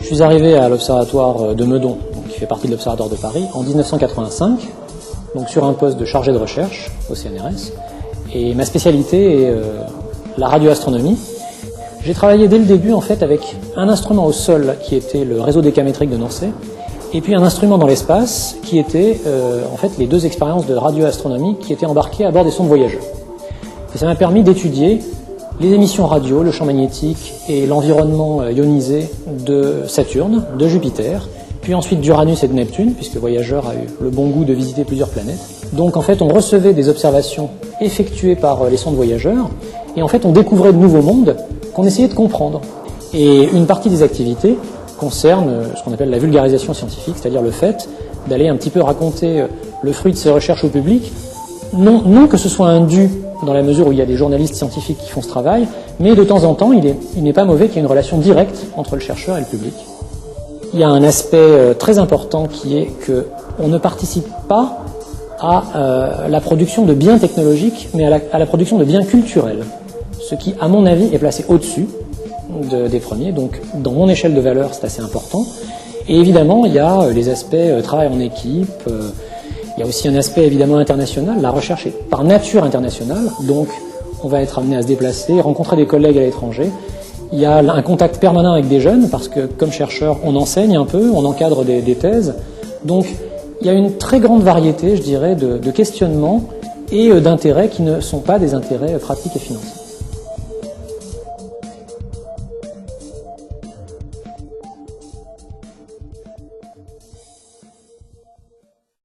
Je suis arrivé à l'Observatoire de Meudon, qui fait partie de l'Observatoire de Paris, en 1985, donc sur un poste de chargé de recherche au CNRS. Et ma spécialité est la radioastronomie. J'ai travaillé dès le début en fait avec un instrument au sol qui était le réseau décamétrique de Nancy, et puis un instrument dans l'espace qui était en fait les deux expériences de radioastronomie qui étaient embarquées à bord des sondes Voyager. Et ça m'a permis d'étudier les émissions radio, le champ magnétique et l'environnement ionisé de Saturne, de Jupiter, puis ensuite d'Uranus et de Neptune, puisque Voyager a eu le bon goût de visiter plusieurs planètes. Donc en fait, on recevait des observations effectuées par les sondes Voyager, et en fait, on découvrait de nouveaux mondes qu'on essayait de comprendre. Et une partie des activités concerne ce qu'on appelle la vulgarisation scientifique, c'est-à-dire le fait d'aller un petit peu raconter le fruit de ces recherches au public, non que ce soit un dû dans la mesure où il y a des journalistes scientifiques qui font ce travail, mais de temps en temps, il n'est pas mauvais qu'il y ait une relation directe entre le chercheur et le public. Il y a un aspect très important qui est qu'on ne participe pas à la production de biens technologiques, mais à la production de biens culturels, ce qui, à mon avis, est placé au-dessus des premiers. Donc, dans mon échelle de valeur, c'est assez important. Et évidemment, il y a les aspects travail en équipe. Il y a aussi un aspect évidemment international. La recherche est par nature internationale, donc on va être amené à se déplacer, rencontrer des collègues à l'étranger. Il y a un contact permanent avec des jeunes, parce que comme chercheur, on enseigne un peu, on encadre des thèses. Donc il y a une très grande variété, je dirais, de questionnements et d'intérêts qui ne sont pas des intérêts pratiques et financiers.